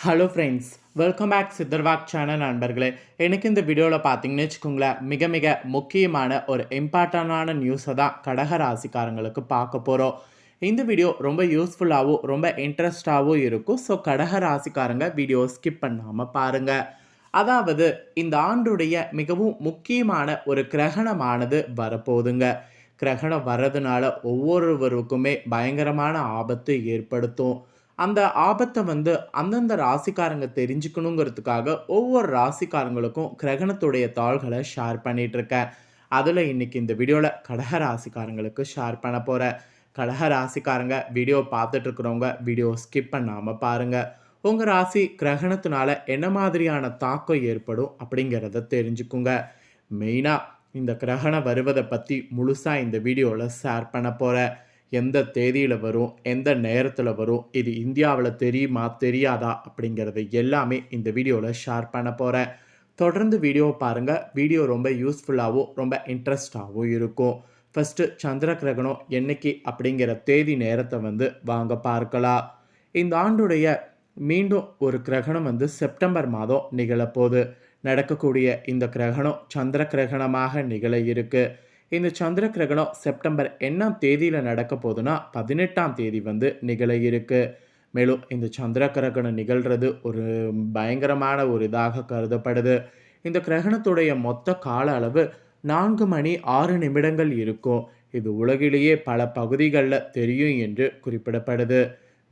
Hello friends, welcome back சித்தர்வாக் channel நண்பர்களே. எனக்கு இந்த வீடியோவில் பார்த்தீங்கன்னு வச்சுக்கோங்களேன், மிக மிக முக்கியமான ஒரு இம்பார்ட்டண்டான நியூஸை தான் கடக ராசிக்காரங்களுக்கு பார்க்க போகிறோம். இந்த வீடியோ ரொம்ப யூஸ்ஃபுல்லாகவும் ரொம்ப இன்ட்ரெஸ்டாகவும் இருக்கும். ஸோ கடக ராசிக்காரங்க வீடியோ ஸ்கிப் பண்ணாமல் பாருங்கள். அதாவது இந்த ஆண்டுடைய மிகவும் முக்கியமான ஒரு கிரகணமானது வரப்போகுதுங்க. கிரகணம் வர்றதுனால ஒவ்வொருவருக்குமே பயங்கரமான ஆபத்து ஏற்படுத்தும். அந்த ஆபத்தை அந்தந்த ராசிக்காரங்க தெரிஞ்சுக்கணுங்கிறதுக்காக ஒவ்வொரு ராசிக்காரங்களுக்கும் கிரகணத்துடைய தாள்களை ஷேர் பண்ணிட்டு இருக்கேன். அதில் இன்னைக்கு இந்த வீடியோவில் கடக ராசிக்காரங்களுக்கு ஷேர் பண்ண போகிறேன். கடக ராசிக்காரங்க வீடியோ பார்த்துட்டு இருக்கிறவங்க வீடியோ ஸ்கிப் பண்ணாமல் பாருங்கள். உங்கள் ராசி கிரகணத்தினால என்ன மாதிரியான தாக்கம் ஏற்படும் அப்படிங்கிறத தெரிஞ்சுக்குங்க. மெயினாக இந்த கிரகணம் வருவதை பற்றி முழுசாக இந்த வீடியோவில் ஷேர் பண்ண போகிறேன். எந்த தேதியில் வரும், எந்த நேரத்தில் வரும், இது இந்தியாவில் தெரியுமா தெரியாதா அப்படிங்கிறது எல்லாமே இந்த வீடியோவில் ஷேர் பண்ண போகிறேன். தொடர்ந்து வீடியோ பாருங்கள். வீடியோ ரொம்ப யூஸ்ஃபுல்லாகவும் ரொம்ப இன்ட்ரெஸ்டாகவும் இருக்கும். ஃபஸ்ட்டு சந்திர கிரகணம் என்னைக்கு அப்படிங்கிற தேதி நேரத்தை வாங்க பார்க்கலாம். இந்த ஆண்டுடைய மீண்டும் ஒரு கிரகணம் செப்டம்பர் மாதம் நிகழப்போகுது. நடக்கக்கூடிய இந்த கிரகணம் சந்திர கிரகணமாக நிகழ இருக்குது. இந்த சந்திர கிரகணம் செப்டம்பர் என்னாம் தேதியில் நடக்க போகுதுன்னா 18ஆம் தேதி நிகழ இருக்கு. மேலும் இந்த சந்திர கிரகணம் நிகழ்கிறது ஒரு பயங்கரமான ஒரு இதாக கருதப்படுது. இந்த கிரகணத்துடைய மொத்த கால அளவு 4 மணி 6 நிமிடங்கள் இருக்கும். இது உலகிலேயே பல பகுதிகளில் தெரியும் என்று குறிப்பிடப்படுது.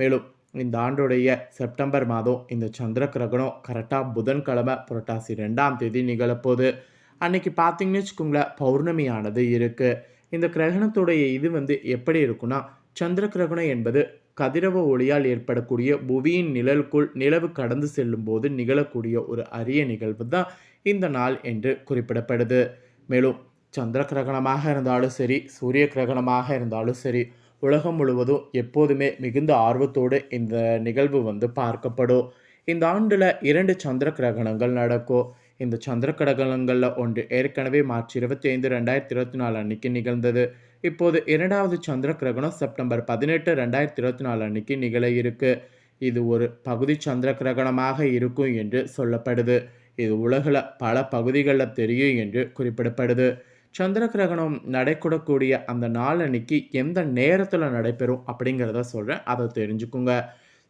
மேலும் இந்த ஆண்டுடைய செப்டம்பர் மாதம் இந்த சந்திர கிரகணம் கரெக்டாக புதன்கிழமை புரட்டாசி 2ஆம் தேதி நிகழப்போகுது. அன்னைக்கு பார்த்தீங்கன்னு வச்சுக்கோங்களேன், பௌர்ணமியானது இருக்குது. இந்த கிரகணத்துடைய இது எப்படி இருக்குன்னா, சந்திர கிரகணம் என்பது கதிரவ ஒளியால் ஏற்படக்கூடிய புவியின் நிழலுக்குள் நிலவு கடந்து செல்லும் போது நிகழக்கூடிய ஒரு அரிய நிகழ்வு தான் இந்த நாள் என்று குறிப்பிடப்படுது. மேலும் சந்திர கிரகணமாக இருந்தாலும் சரி, சூரிய கிரகணமாக இருந்தாலும் சரி, உலகம் முழுவதும் எப்போதுமே மிகுந்த ஆர்வத்தோடு இந்த நிகழ்வு பார்க்கப்படும். இந்த ஆண்டில் 2 சந்திர கிரகணங்கள் நடக்கும். இந்த சந்திர கிரகணங்களில் ஒன்று ஏற்கனவே மார்ச் 25, 2024 அன்னைக்கு நிகழ்ந்தது. இப்போது 2வது சந்திர கிரகணம் செப்டம்பர் 18, 2024 அன்னைக்கு நிகழ இருக்கு. இது ஒரு பகுதி சந்திர கிரகணமாக இருக்கும் என்று சொல்லப்படுது. இது உலகில் பல பகுதிகளில் தெரியும் என்று குறிப்பிடப்படுது. சந்திர கிரகணம் நடைபெறக்கூடிய அந்த நாள் அன்னைக்கு எந்த நேரத்தில் நடைபெறும் அப்படிங்கிறத சொல்கிறேன், அதை தெரிஞ்சுக்குங்க.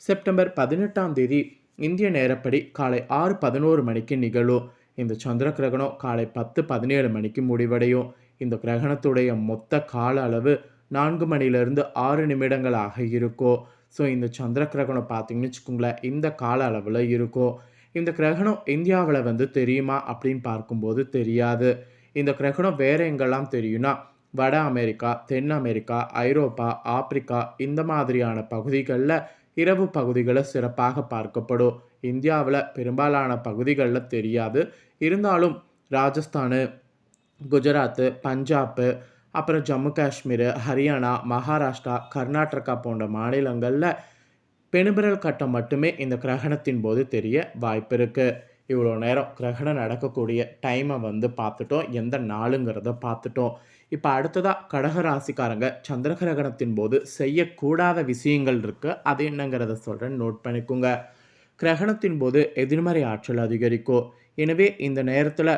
செப்டம்பர் 18ஆம் தேதி இந்திய நேரப்படி காலை 6:11 மணிக்கு நிகழும். இந்த சந்திர கிரகணம் காலை 10:17 மணிக்கு முடிவடையும். இந்த கிரகணத்துடைய மொத்த கால அளவு 4 மணிலிருந்து 6 நிமிடங்களாக இருக்கும். ஸோ இந்த சந்திர கிரகணம் பார்த்தீங்கன்னு வச்சுக்கோங்களேன், இந்த கால அளவில் இருக்கும். இந்த கிரகணம் இந்தியாவில் தெரியுமா அப்படின்னு பார்க்கும்போது தெரியாது. இந்த கிரகணம் வேறு எங்கெல்லாம் தெரியும்னா, வட அமெரிக்கா, தென் அமெரிக்கா, ஐரோப்பா, ஆப்பிரிக்கா இந்த மாதிரியான பகுதிகளில் இரவு பகுதிகளில் சிறப்பாக பார்க்கப்படும். இந்தியாவில் பெரும்பாலான பகுதிகளில் தெரியாது. இருந்தாலும் ராஜஸ்தானு, குஜராத்து, பஞ்சாப்பு, அப்புறம் ஜம்மு காஷ்மீர், ஹரியானா, மகாராஷ்டிரா, கர்நாடகா போன்ற மாநிலங்களில் பெணுபிரல் கட்டம் மட்டுமே இந்த கிரகணத்தின் போது தெரிய வாய்ப்பு இருக்குது. இவ்வளோ நேரம் கிரகணம் நடக்கக்கூடிய டைமை பார்த்துட்டோம், எந்த நாளுங்கிறத பார்த்துட்டோம். இப்போ அடுத்ததாக கடகராசிக்காரங்க சந்திர கிரகணத்தின் போது செய்யக்கூடாத விஷயங்கள் இருக்குது. அது என்னங்கிறத சொல்கிறேன், நோட் பண்ணிக்கோங்க. கிரகணத்தின் போது எதிர்மறை ஆற்றல் அதிகரிக்கும். எனவே இந்த நேரத்தில்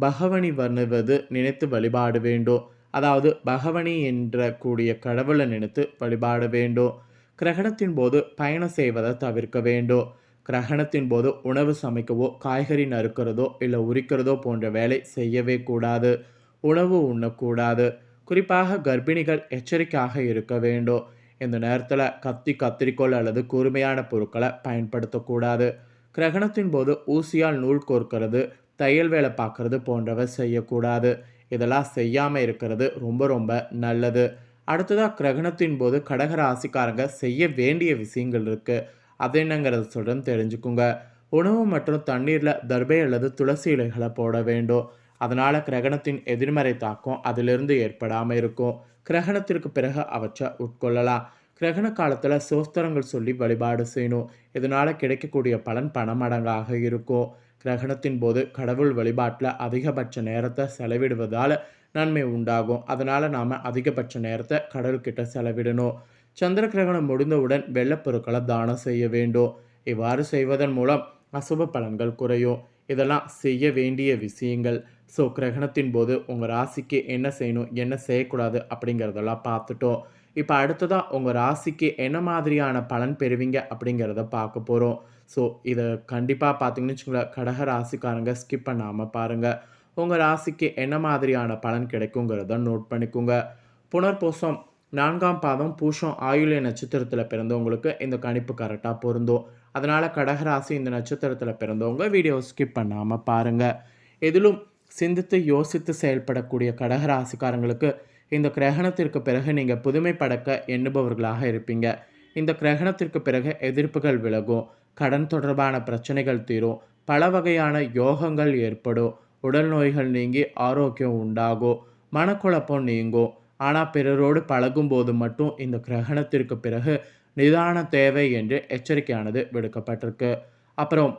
பகவனி வருவது நினைத்து வழிபாட வேண்டும். அதாவது பகவனி என்ற கூடிய கடவுளை நினைத்து வழிபாட வேண்டும். கிரகணத்தின் போது பயணம் செய்வதை தவிர்க்க வேண்டும். கிரகணத்தின் போது உணவு சமைக்கவோ, காய்கறி நறுக்கிறதோ இல்லை உரிக்கிறதோ போன்ற வேலை செய்யவே கூடாது. உணவு உண்ணக்கூடாது. குறிப்பாக கர்ப்பிணிகள் எச்சரிக்கையாக இருக்க வேண்டும். இந்த நேரத்தில் கத்தி, கத்திரிக்கோள் அல்லது கூர்மையான பொருட்களை பயன்படுத்தக்கூடாது. கிரகணத்தின் போது ஊசியால் நூல் கோர்க்கிறது, தையல் வேலை பார்க்கறது போன்றவை செய்யக்கூடாது. இதெல்லாம் செய்யாமல் இருக்கிறது ரொம்ப ரொம்ப நல்லது. அடுத்ததாக கிரகணத்தின் போது கடக ராசிக்காரங்க செய்ய வேண்டிய விஷயங்கள் இருக்குது. அது என்னங்கிறத சொல்கிறேன்னு தெரிஞ்சுக்குங்க. உணவு மற்றும் தண்ணீரில் தர்பை அல்லது துளசி இலைகளை போட வேண்டும். அதனால் கிரகணத்தின் எதிர்மறை தாக்கம் அதிலிருந்து ஏற்படாமல் இருக்கும். கிரகணத்திற்கு பிறகு அவற்றை உட்கொள்ளலாம். கிரகண காலத்தில் சோஸ்திரங்கள் சொல்லி வழிபாடு செய்யணும். இதனால் கிடைக்கக்கூடிய பலன் பணமடங்காக இருக்கும். கிரகணத்தின் போது கடவுள் வழிபாட்டில் அதிகபட்ச நேரத்தை செலவிடுவதால் நன்மை உண்டாகும். அதனால் நாம் அதிகபட்ச நேரத்தை கடவுள்கிட்ட செலவிடணும். சந்திர கிரகணம் முடிந்தவுடன் வெள்ளப்பொருட்களை தானம் செய்ய வேண்டும். இவ்வாறு செய்வதன் மூலம் அசுப பலன்கள் குறையும். இதெல்லாம் செய்ய வேண்டிய விஷயங்கள். ஸோ கிரகணத்தின் போது உங்கள் ராசிக்கு என்ன செய்யணும், என்ன செய்யக்கூடாது அப்படிங்கிறதெல்லாம் பார்த்துட்டோம். இப்போ அடுத்ததாக உங்கள் ராசிக்கு என்ன மாதிரியான பலன் பெறுவீங்க அப்படிங்கிறத பார்க்க போகிறோம். ஸோ இதை கண்டிப்பாக பார்த்தீங்கன்னு வச்சுக்கோங்களேன், கடக ராசிக்காரங்க ஸ்கிப் பண்ணாமல் பாருங்கள். உங்கள் ராசிக்கு என்ன மாதிரியான பலன் கிடைக்குங்கிறத நோட் பண்ணிக்கோங்க. புனர்பூசம் 4ஆம் பாதம், பூசம், ஆயுள்ய நட்சத்திரத்தில் பிறந்தவங்களுக்கு இந்த கணிப்பு கரெக்டாக பொருந்தும். அதனால் கடகராசி இந்த நட்சத்திரத்தில் பிறந்தவங்க வீடியோ ஸ்கிப் பண்ணாமல் பாருங்கள். எதிலும் சிந்தித்து யோசித்து செயல்படக்கூடிய கடகராசிக்காரங்களுக்கு இந்த கிரகணத்திற்கு பிறகு நீங்கள் புதுமை படக்க எண்ணுபவர்களாக இருப்பீங்க. இந்த கிரகணத்திற்கு பிறகு எதிர்ப்புகள் விலகும், கடன் தொடர்பான பிரச்சனைகள் தீரும், பல வகையான யோகங்கள் ஏற்படும், உடல் நோய்கள் நீங்கி ஆரோக்கியம் உண்டாகும், மனக்குழப்பம் நீங்கும். ஆனால் பிறரோடு பழகும்போது மட்டும் இந்த கிரகணத்திற்கு பிறகு நிதான தேவை என்று எச்சரிக்கையானது விடுக்கப்பட்டிருக்கு. அப்புறம்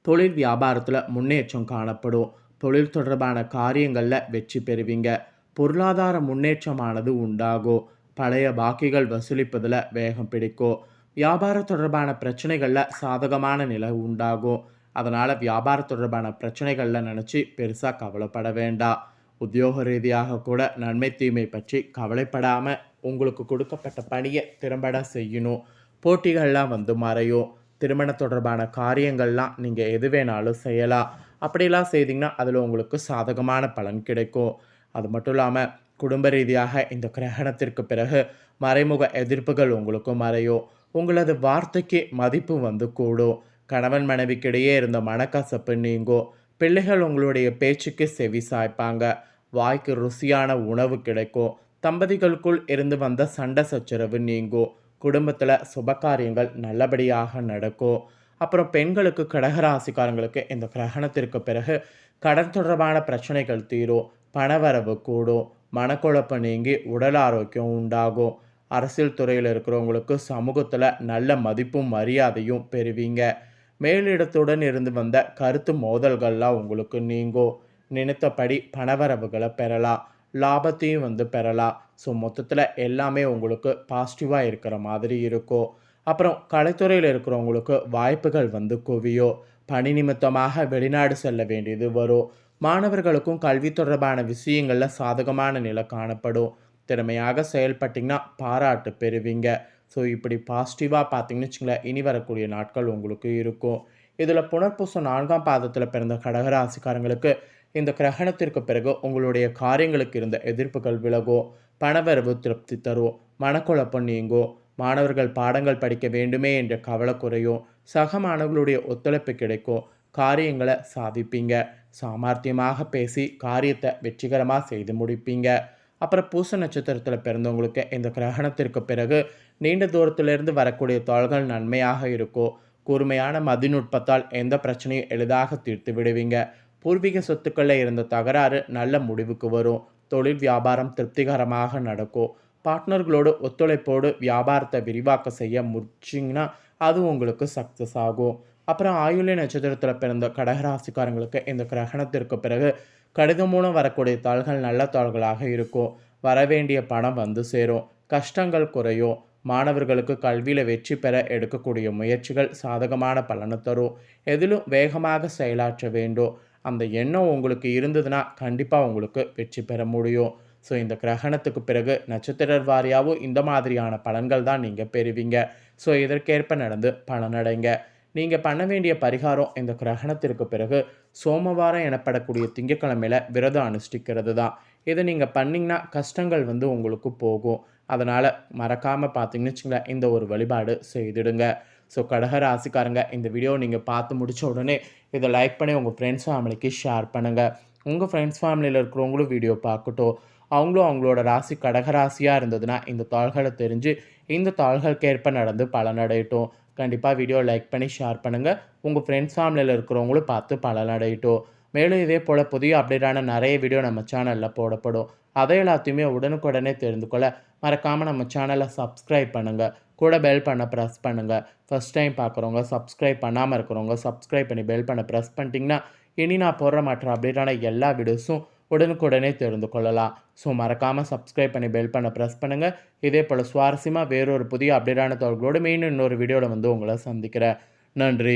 தொழில் வியாபாரத்தில் முன்னேற்றம் காணப்படும், தொழில் தொடர்பான காரியங்களில் வெற்றி பெறுவீங்க, பொருளாதார முன்னேற்றமானது உண்டாகும், பழைய பாக்கிகள் வசூலிப்பதில் வேகம் பிடிக்கும், வியாபார தொடர்பான பிரச்சனைகளில் சாதகமான நிலை உண்டாகும். அதனால் வியாபார தொடர்பான பிரச்சனைகளில் நினச்சி பெருசாக கவலைப்பட வேண்டாம். உத்தியோக ரீதியாக கூட நன்மை தீமை பற்றி கவலைப்படாமல் உங்களுக்கு கொடுக்கப்பட்ட பணியை திறம்பட செய்யணும். போட்டிகள்லாம் வந்து மறையும். திருமண தொடர்பான காரியங்கள்லாம் நீங்கள் எது வேணாலும் செய்யலாம். அப்படிலாம் செய்தீங்கன்னா அதில் உங்களுக்கு சாதகமான பலன் கிடைக்கும். அது மட்டும் இல்லாமல் குடும்ப ரீதியாக இந்த கிரகணத்திற்கு பிறகு மறைமுக எதிர்ப்புகள் உங்களுக்கு மறையும். உங்களது வார்த்தைக்கு மதிப்பு வந்து கூடும். கணவன் மனைவிக்கிடையே இருந்த மனக்கசப்பு நீங்கும். பிள்ளைகள் உங்களுடைய பேச்சுக்கு செவி சாய்ப்பாங்க. வாய்க்கு ருசியான உணவு கிடைக்கும். தம்பதிகளுக்குள் இருந்து வந்த சண்டை சச்சரவு நீங்கும். குடும்பத்தில் சுபகாரியங்கள் நல்லபடியாக நடக்கும். அப்புறம் பெண்களுக்கு, கடகராசிக்காரங்களுக்கு இந்த கிரகணத்திற்கு பிறகு கடன் தொடர்பான பிரச்சனைகள் தீரும், பணவரவு கூடும், மனக்குழப்பம் நீங்கி உடல் ஆரோக்கியம் உண்டாகும். அரசியல் துறையில் இருக்கிறவங்களுக்கு சமூகத்தில் நல்ல மதிப்பும் மரியாதையும் பெறுவீங்க. மேலிடத்துடன் இருந்து வந்த கருத்து மோதல்கள்லாம் உங்களுக்கு நீங்கும். நினைத்தபடி பணவரவுகளை பெறலாம், லாபத்தையும் வந்து பெறலாம். ஸோ மொத்தத்தில் எல்லாமே உங்களுக்கு பாசிட்டிவாக இருக்கிற மாதிரி இருக்கும். அப்புறம் கலைத்துறையில் இருக்கிறவங்களுக்கு வாய்ப்புகள் வந்து குவியும். பணி நிமித்தமாக வெளிநாடு செல்ல வேண்டியது வரும். மாணவர்களுக்கும் கல்வி தொடர்பான விஷயங்களில் சாதகமான நிலை காணப்படும். திறமையாக செயல்பட்டிங்கன்னா பாராட்டு பெறுவீங்க. ஸோ இப்படி பாசிட்டிவாக பார்த்தீங்கன்னு வச்சுங்களேன், இனி வரக்கூடிய நாட்கள் உங்களுக்கு இருக்கும். இதில் புனர்பூசம் 4ஆம் பாதத்தில் பிறந்த கடகராசிக்காரங்களுக்கு இந்த கிரகணத்திற்கு பிறகு உங்களுடைய காரியங்களுக்கு இருந்த எதிர்ப்புகள் விலகும், பணவரவு திருப்தி தரும், மனக்குழப்பம் நீங்கும், மாணவர்கள் பாடங்கள் படிக்க வேண்டுமே என்ற கவலை குறையும், சக மாணவர்களுடைய ஒத்துழைப்பு கிடைக்கும், காரியங்களை சாதிப்பீங்க, சாமர்த்தியமாக பேசி காரியத்தை வெற்றிகரமாக செய்து முடிப்பீங்க. அப்புறம் பூச நட்சத்திரத்தில் பிறந்தவங்களுக்கு இந்த கிரகணத்திற்கு பிறகு நீண்ட தூரத்திலிருந்து வரக்கூடிய தாள்கள் நன்மையாக இருக்கும். கூர்மையான மதிநுட்பத்தால் எந்த பிரச்சனையும் எளிதாக தீர்த்து விடுவீங்க. பூர்வீக சொத்துக்களில் இருந்த தகராறு நல்ல முடிவுக்கு வரும். தொழில் வியாபாரம் திருப்திகரமாக நடக்கும். பார்ட்னர்களோடு ஒத்துழைப்போடு வியாபாரத்தை விரிவாக்க செய்ய முடிச்சிங்கன்னா அது உங்களுக்கு சக்ஸஸ் ஆகும். அப்புறம் ஆயுள்ய நட்சத்திரத்தில் பிறந்த கடகராசிக்காரங்களுக்கு இந்த கிரகணத்திற்கு பிறகு கடிதம் மூலம் வரக்கூடிய தாள்கள் நல்ல தாள்களாக இருக்கும். வரவேண்டிய பணம் வந்து சேரும், கஷ்டங்கள் குறையும். மாணவர்களுக்கு கல்வியில் வெற்றி பெற எடுக்கக்கூடிய முயற்சிகள் சாதகமான பலனை தரும். எதிலும் வேகமாக செயலாற்ற வேண்டும். அந்த எண்ணம் உங்களுக்கு இருந்ததுன்னா கண்டிப்பாக உங்களுக்கு வெற்றி பெற முடியும். ஸோ இந்த கிரகணத்துக்கு பிறகு நட்சத்திர வாரியாகவும் இந்த மாதிரியான பலன்கள் தான் நீங்கள் பெறுவீங்க. ஸோ இதற்கேற்ப நடந்து பலனடைங்க. நீங்கள் பண்ண வேண்டிய பரிகாரம் இந்த கிரகணத்திற்கு பிறகு சோமவாரம் எனப்படக்கூடிய திங்கட்கிழமையில் விரதம் அனுஷ்டிக்கிறது தான். இதை நீங்கள் பண்ணிங்கன்னா கஷ்டங்கள் வந்து உங்களுக்கு போகும். அதனால் மறக்காமல் பார்த்தீங்கன்னு வச்சுங்களேன், இந்த ஒரு வழிபாடு செய்திடுங்க. ஸோ கடக ராசிக்காரங்க, இந்த வீடியோ நீங்கள் பார்த்து முடித்த உடனே இதை லைக் பண்ணி உங்கள் ஃப்ரெண்ட்ஸ் ஃபேமிலிக்கு ஷேர் பண்ணுங்கள். உங்கள் ஃப்ரெண்ட்ஸ் ஃபேமிலியில் இருக்கிறவங்களும் வீடியோ பார்க்கட்டும். அவங்களும் அவங்களோட ராசி கடகராசியாக இருந்ததுன்னா இந்த தாள்களை தெரிஞ்சு இந்த தாள்களுக்கேற்ப நடந்து பலனடையட்டும். கண்டிப்பாக வீடியோ லைக் பண்ணி ஷேர் பண்ணுங்கள். உங்கள் ஃப்ரெண்ட்ஸ் ஃபேமிலியில் இருக்கிறவங்களும் பார்த்து பலனடையட்டும். மேலும் இதே போல் புதிய அப்டேட்டான நிறைய வீடியோ நம்ம சேனலில் போடப்படும். அதை எல்லாத்தையுமே உடனுக்குடனே தெரிந்து கொள்ள மறக்காமல் நம்ம சேனலை சப்ஸ்கிரைப் பண்ணுங்கள். கூட பெல் பண்ண ப்ரெஸ் பண்ணுங்கள். ஃபஸ்ட் டைம் பார்க்குறவங்க, சப்ஸ்கிரைப் பண்ணாமல் இருக்கிறவங்க சப்ஸ்கிரைப் பண்ணி பெல் பண்ண ப்ரெஸ் பண்ணிட்டீங்கன்னா இனி நான் போடுற மற்ற அப்டேட்டான எல்லா வீடியோஸும் உடனுக்குடனே தெரிந்து கொள்ளலாம். ஸோ மறக்காமல் சப்ஸ்கிரைப் பண்ணி பெல் பண்ண ப்ரெஸ் பண்ணுங்கள். இதே போல் சுவாரஸ்யமாக வேறொரு புதிய அப்டேட்டான தகவல்களோடு மீண்டும் இன்னொரு வீடியோவில் வந்து உங்களை சந்திக்கிறேன். நன்றி.